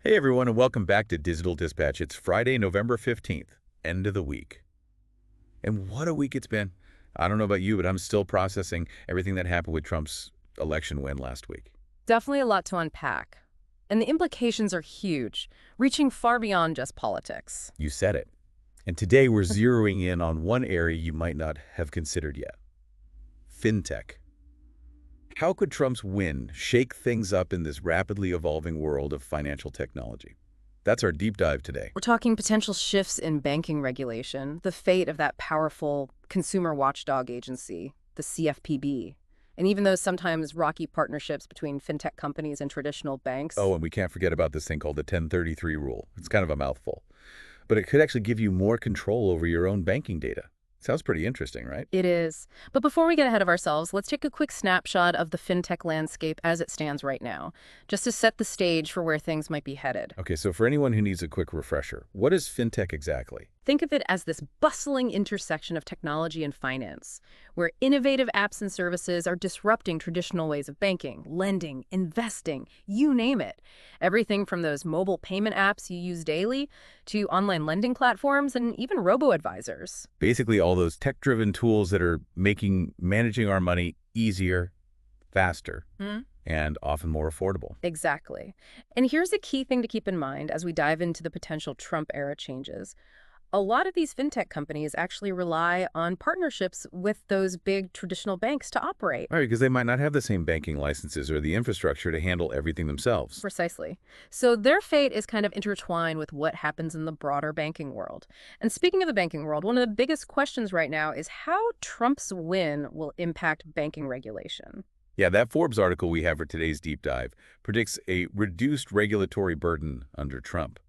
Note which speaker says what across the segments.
Speaker 1: Hey everyone, and welcome back to Digital Dispatch. It's Friday, November 15th, end of the week. And what a week it's been. I don't know about you, but I'm still processing everything that happened with Trump's election win last week.
Speaker 2: Definitely a lot to unpack. And the implications are huge, reaching far beyond just politics.
Speaker 1: You said it. And today we're zeroing in on one area you might not have considered yet. FinTech. How could Trump's win shake things up in this rapidly evolving world of financial technology? That's our deep dive today.
Speaker 2: We're talking potential shifts in banking regulation, the fate of that powerful consumer watchdog agency, the CFPB, and even those sometimes rocky partnerships between fintech companies and traditional banks.
Speaker 1: Oh, and we can't forget about this thing called the 1033 rule. It's kind of a mouthful, but it could actually give you more control over your own banking data. Sounds pretty interesting, right?
Speaker 2: It is. But before we get ahead of ourselves, let's take a quick snapshot of the fintech landscape as it stands right now, just to set the stage for where things might be headed.
Speaker 1: Okay, so for anyone who needs a quick refresher, what is fintech exactly?
Speaker 2: Think of it as this bustling intersection of technology and finance, where innovative apps and services are disrupting traditional ways of banking, lending, investing, you name it. Everything from those mobile payment apps you use daily to online lending platforms and even robo-advisors.
Speaker 1: Basically, all those tech-driven tools that are making managing our money easier, faster, and often more affordable.
Speaker 2: Exactly. And here's a key thing to keep in mind as we dive into the potential Trump-era changes. A lot of these fintech companies actually rely on partnerships with those big traditional banks to operate.
Speaker 1: Right, because they might not have the same banking licenses or the infrastructure to handle everything themselves.
Speaker 2: Precisely. So their fate is kind of intertwined with what happens in the broader banking world. And speaking of the banking world, one of the biggest questions right now is how Trump's win will impact banking regulation.
Speaker 1: Yeah, that Forbes article we have for today's deep dive predicts a reduced regulatory burden under Trump.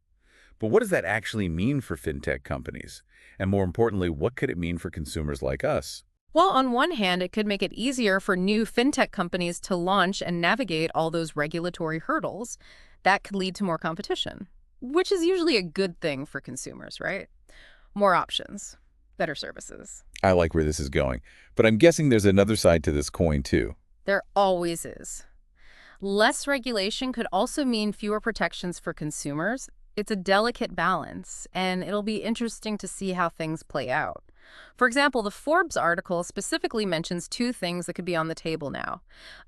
Speaker 1: But what does that actually mean for fintech companies? And more importantly, what could it mean for consumers like us?
Speaker 2: Well, on one hand, it could make it easier for new fintech companies to launch and navigate all those regulatory hurdles. That could lead to more competition, which is usually a good thing for consumers, right? More options, better services.
Speaker 1: I like where this is going, but I'm guessing there's another side to this coin too.
Speaker 2: There always is. Less regulation could also mean fewer protections for consumers. It's a delicate balance, and it'll be interesting to see how things play out. For example, the Forbes article specifically mentions two things that could be on the table now: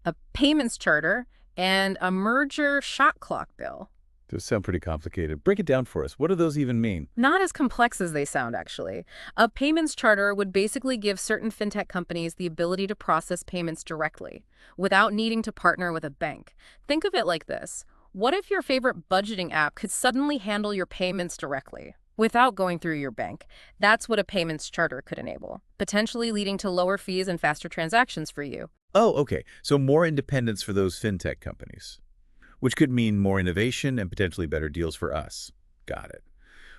Speaker 2: a payments charter and a merger shot clock bill.
Speaker 1: Those sound pretty complicated. Break it down for us. What do those even mean?
Speaker 2: Not as complex as they sound, actually. A payments charter would basically give certain fintech companies the ability to process payments directly without needing to partner with a bank. Think of it like this. What if your favorite budgeting app could suddenly handle your payments directly without going through your bank? That's what a payments charter could enable, potentially leading to lower fees and faster transactions for you.
Speaker 1: Oh, okay. So more independence for those fintech companies, which could mean more innovation and potentially better deals for us. Got it.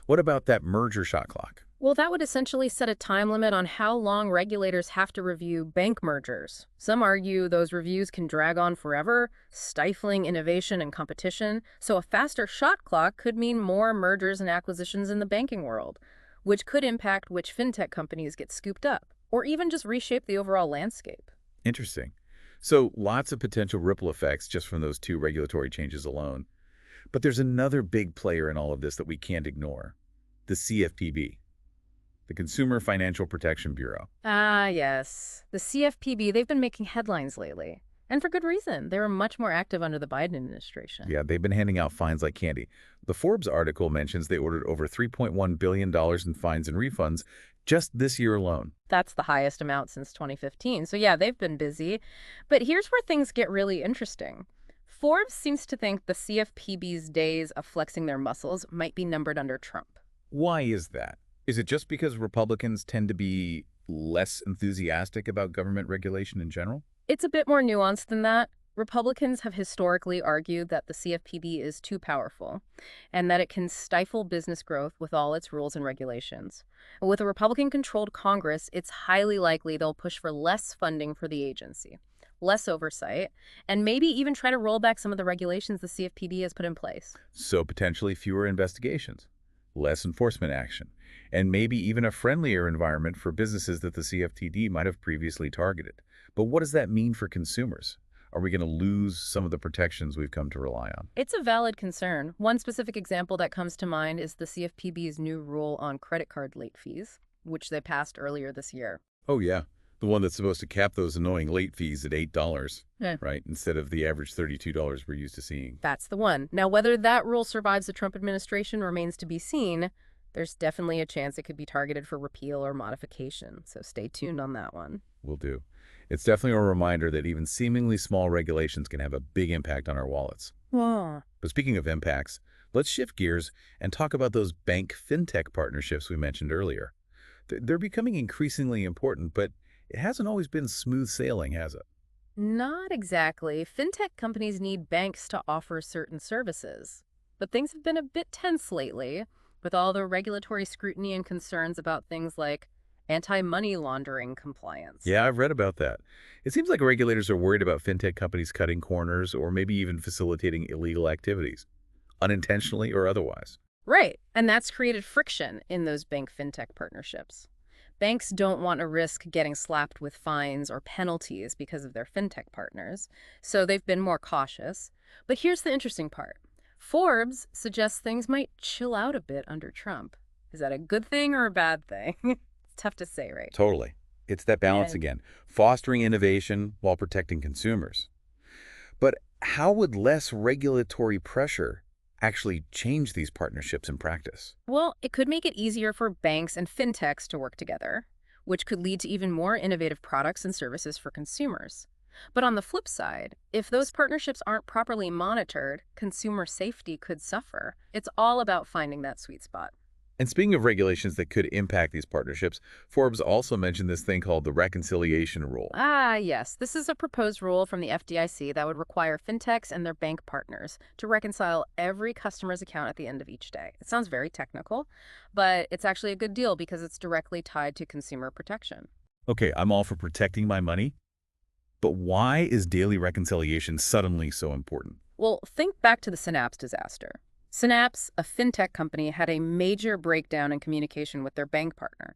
Speaker 1: What about that merger shot clock?
Speaker 2: Well, that would essentially set a time limit on how long regulators have to review bank mergers. Some argue those reviews can drag on forever, stifling innovation and competition. So a faster shot clock could mean more mergers and acquisitions in the banking world, which could impact which fintech companies get scooped up, or even just reshape the overall landscape.
Speaker 1: Interesting. So lots of potential ripple effects just from those two regulatory changes alone. But there's another big player in all of this that we can't ignore, the CFPB, the Consumer Financial Protection Bureau.
Speaker 2: Ah, yes. The CFPB, they've been making headlines lately. And for good reason. They were much more active under the Biden administration.
Speaker 1: Yeah, they've been handing out fines like candy. The Forbes article mentions they ordered over $3.1 billion in fines and refunds just this year alone.
Speaker 2: That's the highest amount since 2015. So yeah, they've been busy. But here's where things get really interesting. Forbes seems to think the CFPB's days of flexing their muscles might be numbered under Trump.
Speaker 1: Why is that? Is it just because Republicans tend to be less enthusiastic about government regulation in general?
Speaker 2: It's a bit more nuanced than that. Republicans have historically argued that the CFPB is too powerful and that it can stifle business growth with all its rules and regulations. With a Republican-controlled Congress, it's highly likely they'll push for less funding for the agency, less oversight, and maybe even try to roll back some of the regulations the CFPB has put in place.
Speaker 1: So potentially fewer investigations, less enforcement action, and maybe even a friendlier environment for businesses that the CFTD might have previously targeted. But what does that mean for consumers? Are we going to lose some of the protections we've come to rely on?
Speaker 2: It's a valid concern. One specific example that comes to mind is the CFPB's new rule on credit card late fees, which they passed earlier this year.
Speaker 1: Oh, yeah. The one that's supposed to cap those annoying late fees at $8,
Speaker 2: Yeah.
Speaker 1: right? Instead of the average $32 we're used to seeing.
Speaker 2: That's the one. Now, whether that rule survives the Trump administration remains to be seen. There's definitely a chance it could be targeted for repeal or modification, so stay tuned on that one.
Speaker 1: Will do. It's definitely a reminder that even seemingly small regulations can have a big impact on our wallets.
Speaker 2: Wow.
Speaker 1: But speaking of impacts, let's shift gears and talk about those bank fintech partnerships we mentioned earlier. They're becoming increasingly important, but it hasn't always been smooth sailing, has it?
Speaker 2: Not exactly. Fintech companies need banks to offer certain services. But things have been a bit tense lately, with all the regulatory scrutiny and concerns about things like anti-money laundering compliance.
Speaker 1: Yeah, I've read about that. It seems like regulators are worried about fintech companies cutting corners or maybe even facilitating illegal activities, unintentionally or otherwise.
Speaker 2: Right, and that's created friction in those bank fintech partnerships. Banks don't want to risk getting slapped with fines or penalties because of their fintech partners, so they've been more cautious. But here's the interesting part. Forbes suggests things might chill out a bit under Trump. Is that a good thing or a bad thing? It's tough to say, right?
Speaker 1: Totally. It's that balance
Speaker 2: And
Speaker 1: again, fostering innovation while protecting consumers. But how would less regulatory pressure actually change these partnerships in practice?
Speaker 2: well, it could make it easier for banks and fintechs to work together, which could lead to even more innovative products and services for consumers. But on the flip side, if those partnerships aren't properly monitored, consumer safety could suffer. It's all about finding that sweet spot.
Speaker 1: And speaking of regulations that could impact these partnerships, Forbes also mentioned this thing called the reconciliation rule.
Speaker 2: Ah, yes, this is a proposed rule from the FDIC that would require fintechs and their bank partners to reconcile every customer's account at the end of each day. It sounds very technical, but it's actually a good deal because it's directly tied to consumer protection.
Speaker 1: Okay, I'm all for protecting my money, but why is daily reconciliation suddenly so important?
Speaker 2: Well, think back to the Synapse disaster. Synapse, a fintech company, had a major breakdown in communication with their bank partner,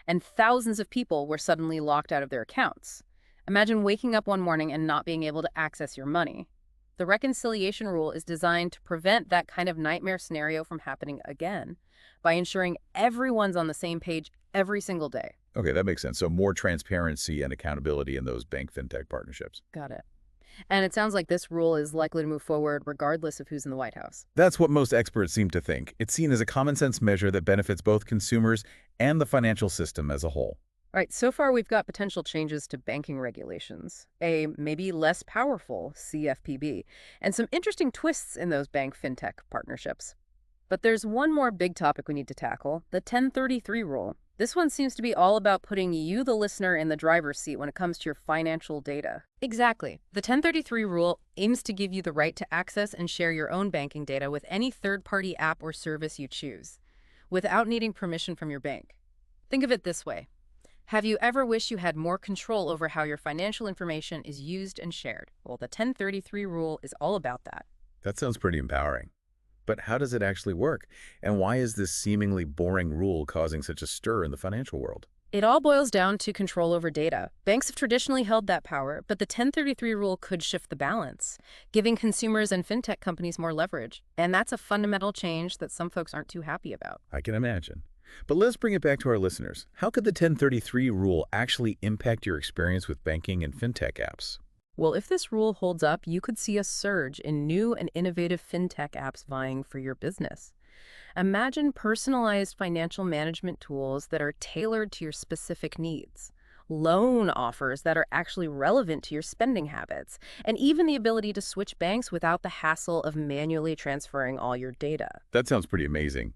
Speaker 2: and thousands of people were suddenly locked out of their accounts. Imagine waking up one morning and not being able to access your money. The reconciliation rule is designed to prevent that kind of nightmare scenario from happening again by ensuring everyone's on the same page every single day.
Speaker 1: Okay, that makes sense. So more transparency and accountability in those bank fintech partnerships.
Speaker 2: Got it. And it sounds like this rule is likely to move forward regardless of who's in the White House.
Speaker 1: That's what most experts seem to think. It's seen as a common sense measure that benefits both consumers and the financial system as a whole.
Speaker 2: All right, so far we've got potential changes to banking regulations, a maybe less powerful CFPB, and some interesting twists in those bank fintech partnerships. But there's one more big topic we need to tackle, the 1033 rule. This one seems to be all about putting you, the listener, in the driver's seat when it comes to your financial data. Exactly. The 1033 rule aims to give you the right to access and share your own banking data with any third-party app or service you choose, without needing permission from your bank. Think of it this way. Have you ever wished you had more control over how your financial information is used and shared? Well, the 1033 rule is all about that.
Speaker 1: That sounds pretty empowering. But how does it actually work? And why is this seemingly boring rule causing such a stir in the financial world?
Speaker 2: It all boils down to control over data. Banks have traditionally held that power, but the 1033 rule could shift the balance, giving consumers and fintech companies more leverage. And that's a fundamental change that some folks aren't too happy about.
Speaker 1: I can imagine. But let's bring it back to our listeners. How could the 1033 rule actually impact your experience with banking and fintech apps?
Speaker 2: Well, if this rule holds up, you could see a surge in new and innovative fintech apps vying for your business. Imagine personalized financial management tools that are tailored to your specific needs, loan offers that are actually relevant to your spending habits, and even the ability to switch banks without the hassle of manually transferring all your data.
Speaker 1: That sounds pretty amazing.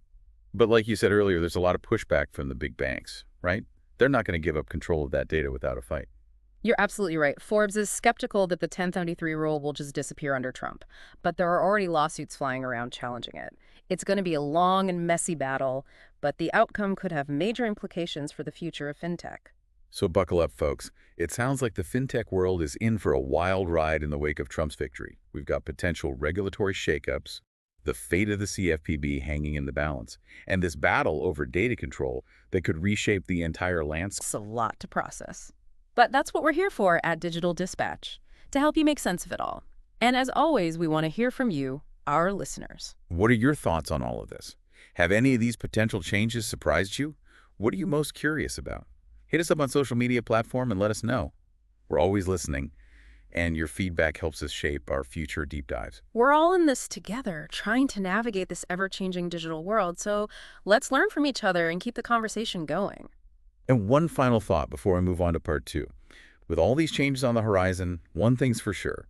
Speaker 1: But like you said earlier, there's a lot of pushback from the big banks, right? They're not going to give up control of that data without a fight.
Speaker 2: You're absolutely right. Forbes is skeptical that the 1033 rule will just disappear under Trump, but there are already lawsuits flying around challenging it. It's going to be a long and messy battle, but the outcome could have major implications for the future of fintech.
Speaker 1: So buckle up, folks. It sounds like the fintech world is in for a wild ride in the wake of Trump's victory. We've got potential regulatory shakeups, the fate of the CFPB hanging in the balance, and this battle over data control that could reshape the entire landscape.
Speaker 2: It's a lot to process. But that's what we're here for at Digital Dispatch, to help you make sense of it all. And as always, we want to hear from you, our listeners.
Speaker 1: What are your thoughts on all of this? Have any of these potential changes surprised you? What are you most curious about? Hit us up on social media platform and let us know. We're always listening, and your feedback helps us shape our future deep dives.
Speaker 2: We're all in this together, trying to navigate this ever-changing digital world, so let's learn from each other and keep the conversation going.
Speaker 1: And one final thought before we move on to part 2. With all these changes on the horizon, one thing's for sure.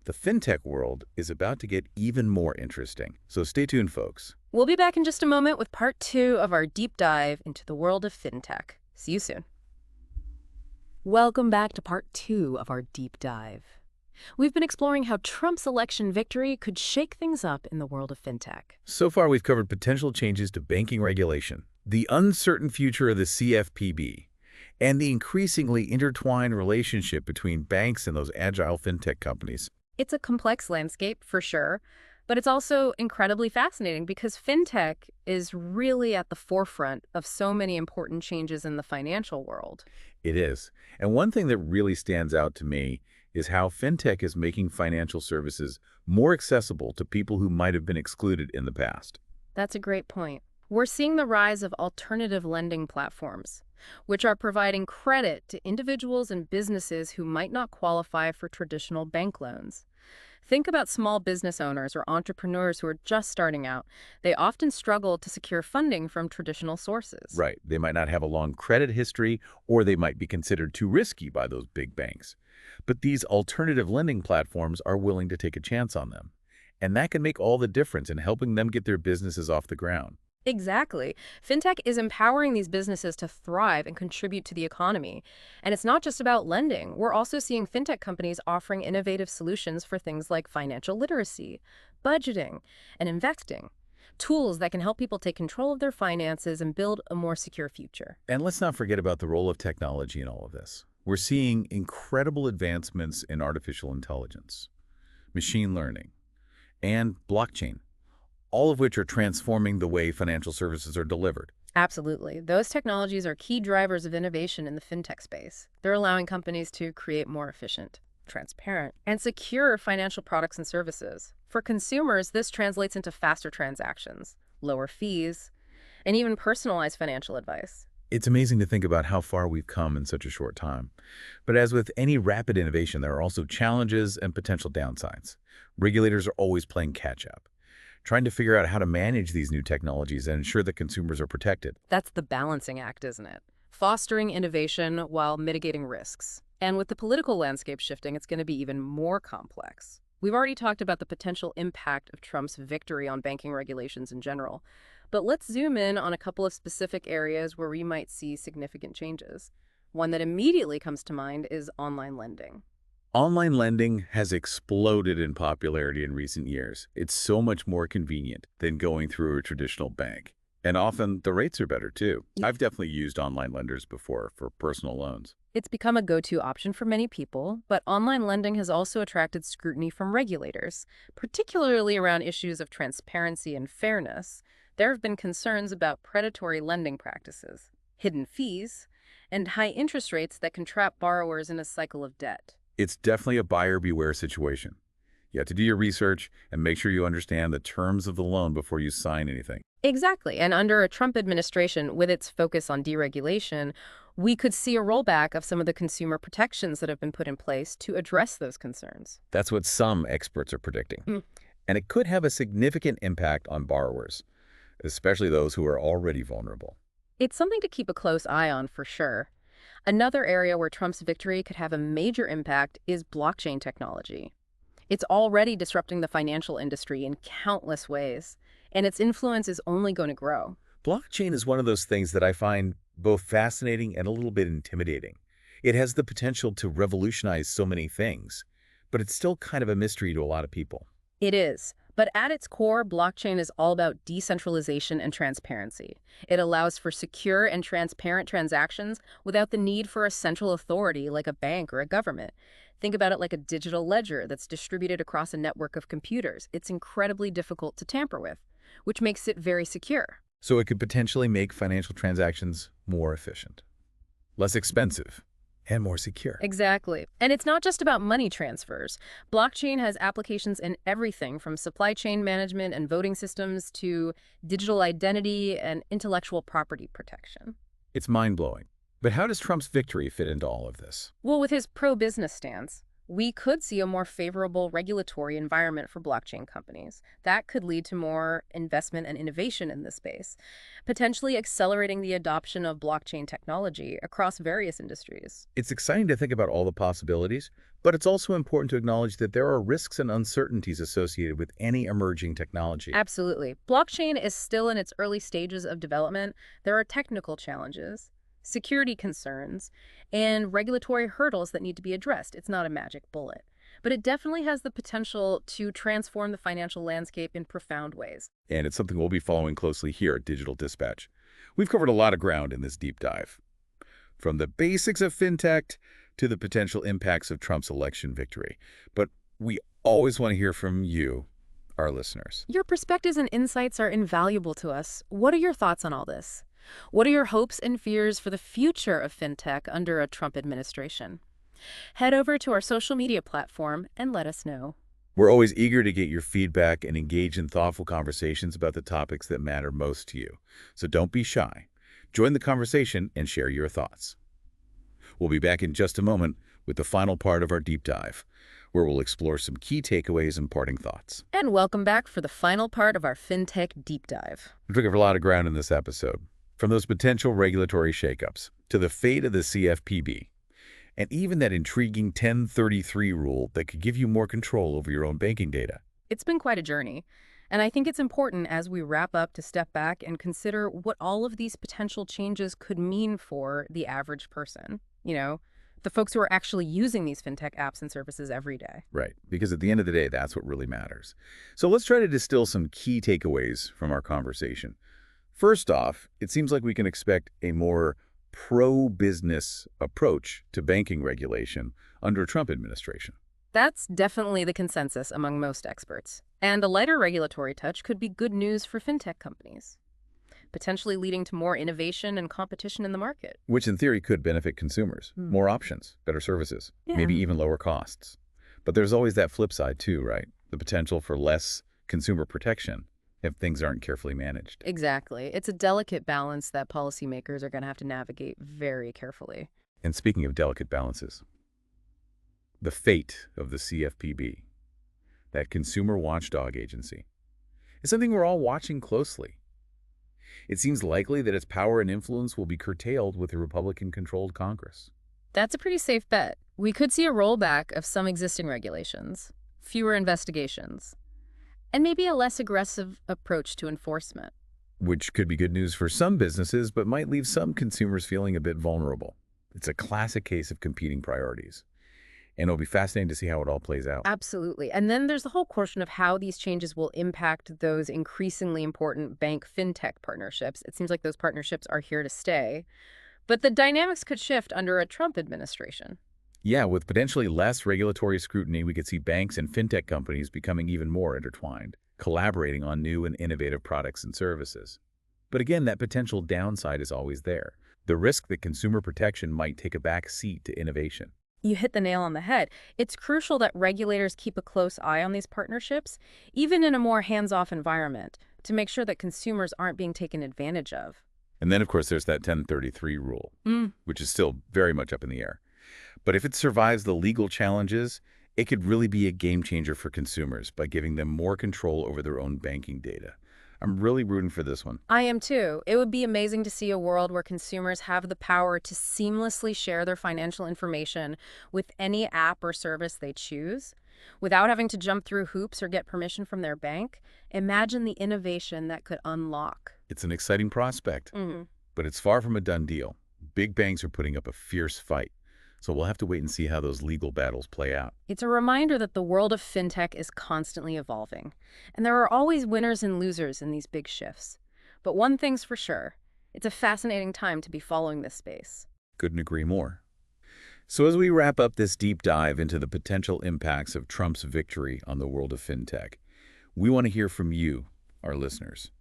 Speaker 1: The fintech world is about to get even more interesting. So stay tuned, folks.
Speaker 2: We'll be back in just a moment with part 2 of our deep dive into the world of fintech. See you soon. Welcome back to part 2 of our deep dive. We've been exploring how Trump's election victory could shake things up in the world of fintech.
Speaker 1: So far, we've covered potential changes to banking regulation, the uncertain future of the CFPB, and the increasingly intertwined relationship between banks and those agile fintech companies.
Speaker 2: It's a complex landscape, for sure, but it's also incredibly fascinating because fintech is really at the forefront of so many important changes in the financial world.
Speaker 1: It is. And one thing that really stands out to me is how fintech is making financial services more accessible to people who might have been excluded in the past.
Speaker 2: That's a great point. We're seeing the rise of alternative lending platforms, which are providing credit to individuals and businesses who might not qualify for traditional bank loans. Think about small business owners or entrepreneurs who are just starting out. They often struggle to secure funding from traditional sources.
Speaker 1: Right. They might not have a long credit history, or they might be considered too risky by those big banks. But these alternative lending platforms are willing to take a chance on them. And that can make all the difference in helping them get their businesses off the ground.
Speaker 2: Exactly. Fintech is empowering these businesses to thrive and contribute to the economy. And it's not just about lending. We're also seeing fintech companies offering innovative solutions for things like financial literacy, budgeting, and investing. Tools that can help people take control of their finances and build a more secure future.
Speaker 1: And let's not forget about the role of technology in all of this. We're seeing incredible advancements in artificial intelligence, machine learning, and blockchain, all of which are transforming the way financial services are delivered.
Speaker 2: Absolutely. Those technologies are key drivers of innovation in the fintech space. They're allowing companies to create more efficient, transparent, and secure financial products and services. For consumers, this translates into faster transactions, lower fees, and even personalized financial advice.
Speaker 1: It's amazing to think about how far we've come in such a short time. But as with any rapid innovation, there are also challenges and potential downsides. Regulators are always playing catch-up, trying to figure out how to manage these new technologies and ensure that consumers are protected.
Speaker 2: That's the balancing act, isn't it? Fostering innovation while mitigating risks. And with the political landscape shifting, it's going to be even more complex. We've already talked about the potential impact of Trump's victory on banking regulations in general. But let's zoom in on a couple of specific areas where we might see significant changes. One that immediately comes to mind is online lending.
Speaker 1: Online lending has exploded in popularity in recent years. It's so much more convenient than going through a traditional bank. And often the rates are better too. I've definitely used online lenders before for personal loans.
Speaker 2: It's become a go-to option for many people, but online lending has also attracted scrutiny from regulators, particularly around issues of transparency and fairness. There have been concerns about predatory lending practices, hidden fees, and high interest rates that can trap borrowers in a cycle of debt.
Speaker 1: It's definitely a buyer beware situation. You have to do your research and make sure you understand the terms of the loan before you sign anything.
Speaker 2: Exactly. And under a Trump administration, with its focus on deregulation, we could see a rollback of some of the consumer protections that have been put in place to address those concerns.
Speaker 1: That's what some experts are predicting. And it could have a significant impact on borrowers, especially those who are already vulnerable.
Speaker 2: It's something to keep a close eye on for sure. Another area where Trump's victory could have a major impact is blockchain technology. It's already disrupting the financial industry in countless ways, and its influence is only going to grow.
Speaker 1: Blockchain is one of those things that I find both fascinating and a little bit intimidating. It has the potential to revolutionize so many things, but it's still kind of a mystery to a lot of people.
Speaker 2: It is. But at its core, blockchain is all about decentralization and transparency. It allows for secure and transparent transactions without the need for a central authority like a bank or a government. Think about it like a digital ledger that's distributed across a network of computers. It's incredibly difficult to tamper with, which makes it very secure.
Speaker 1: So it could potentially make financial transactions more efficient, less expensive, and more secure.
Speaker 2: Exactly. And it's not just about money transfers. Blockchain has applications in everything from supply chain management and voting systems to digital identity and intellectual property protection.
Speaker 1: It's mind-blowing. But how does Trump's victory fit into all of this?
Speaker 2: Well, with his pro-business stance, we could see a more favorable regulatory environment for blockchain companies. That could lead to more investment and innovation in this space, potentially accelerating the adoption of blockchain technology across various industries.
Speaker 1: It's exciting to think about all the possibilities, but it's also important to acknowledge that there are risks and uncertainties associated with any emerging technology.
Speaker 2: Absolutely. Blockchain is still in its early stages of development. There are technical challenges, security concerns, and regulatory hurdles that need to be addressed. It's not a magic bullet, but it definitely has the potential to transform the financial landscape in profound ways.
Speaker 1: And it's something we'll be following closely here at Digital Dispatch. We've covered a lot of ground in this deep dive, from the basics of fintech to the potential impacts of Trump's election victory. But we always want to hear from you, our listeners.
Speaker 2: Your perspectives and insights are invaluable to us. What are your thoughts on all this? What are your hopes and fears for the future of fintech under a Trump administration? Head over to our social media platform and let us know.
Speaker 1: We're always eager to get your feedback and engage in thoughtful conversations about the topics that matter most to you. So don't be shy. Join the conversation and share your thoughts. We'll be back in just a moment with the final part of our deep dive, where we'll explore some key takeaways and parting thoughts.
Speaker 2: And welcome back for the final part of our FinTech Deep Dive.
Speaker 1: We took a lot of ground in this episode, from those potential regulatory shakeups to the fate of the CFPB, and even that intriguing 1033 rule that could give you more control over your own banking data.
Speaker 2: It's been quite a journey, and I think it's important as we wrap up to step back and consider what all of these potential changes could mean for the average person. You know, the folks who are actually using these fintech apps and services every day.
Speaker 1: Right, because at the end of the day, that's what really matters. So let's try to distill some key takeaways from our conversation. First off, it seems like we can expect a more pro-business approach to banking regulation under a Trump administration.
Speaker 2: That's definitely the consensus among most experts. And a lighter regulatory touch could be good news for fintech companies, potentially leading to more innovation and competition in the market.
Speaker 1: Which in theory could benefit consumers. More options, better services, maybe even lower costs. But there's always that flip side too, right? The potential for less consumer protection if things aren't carefully managed.
Speaker 2: Exactly. It's a delicate balance that policymakers are going to have to navigate very carefully.
Speaker 1: And speaking of delicate balances, the fate of the CFPB, that consumer watchdog agency, is something we're all watching closely. It seems likely that its power and influence will be curtailed with a Republican-controlled Congress.
Speaker 2: That's a pretty safe bet. We could see a rollback of some existing regulations, fewer investigations, and maybe a less aggressive approach to enforcement.
Speaker 1: Which could be good news for some businesses, but might leave some consumers feeling a bit vulnerable. It's a classic case of competing priorities. And it'll be fascinating to see how it all plays out.
Speaker 2: Absolutely. And then there's the whole question of how these changes will impact those increasingly important bank-fintech partnerships. It seems like those partnerships are here to stay. But the dynamics could shift under a Trump administration.
Speaker 1: Yeah, with potentially less regulatory scrutiny, we could see banks and fintech companies becoming even more intertwined, collaborating on new and innovative products and services. But again, that potential downside is always there. The risk that consumer protection might take a back seat to innovation.
Speaker 2: You hit the nail on the head. It's crucial that regulators keep a close eye on these partnerships, even in a more hands-off environment, to make sure that consumers aren't being taken advantage of.
Speaker 1: And then, of course, there's that 1033 rule, which is still very much up in the air. But if it survives the legal challenges, it could really be a game changer for consumers by giving them more control over their own banking data. I'm really rooting for this one.
Speaker 2: I am too. It would be amazing to see a world where consumers have the power to seamlessly share their financial information with any app or service they choose, without having to jump through hoops or get permission from their bank. Imagine the innovation that could unlock.
Speaker 1: It's an exciting prospect, but it's far from a done deal. Big banks are putting up a fierce fight. So we'll have to wait and see how those legal battles play out.
Speaker 2: It's a reminder that the world of fintech is constantly evolving, and there are always winners and losers in these big shifts. But one thing's for sure, it's a fascinating time to be following this space.
Speaker 1: Couldn't agree more. So as we wrap up this deep dive into the potential impacts of Trump's victory on the world of fintech, we want to hear from you, our listeners.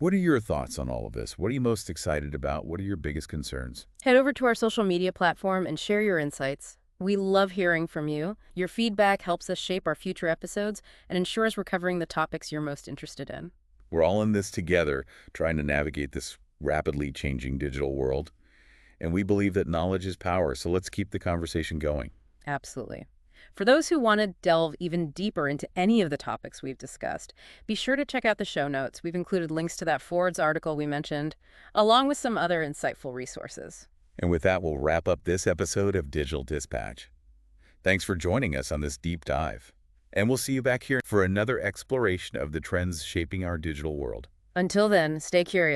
Speaker 1: What are your thoughts on all of this? What are you most excited about? What are your biggest concerns?
Speaker 2: Head over to our social media platform and share your insights. We love hearing from you. Your feedback helps us shape our future episodes and ensures we're covering the topics you're most interested in.
Speaker 1: We're all in this together, trying to navigate this rapidly changing digital world. And we believe that knowledge is power, so let's keep the conversation going.
Speaker 2: Absolutely. For those who want to delve even deeper into any of the topics we've discussed, be sure to check out the show notes. We've included links to that Forbes article we mentioned, along with some other insightful resources.
Speaker 1: And with that, we'll wrap up this episode of Digital Dispatch. Thanks for joining us on this deep dive. And we'll see you back here for another exploration of the trends shaping our digital world.
Speaker 2: Until then, stay curious.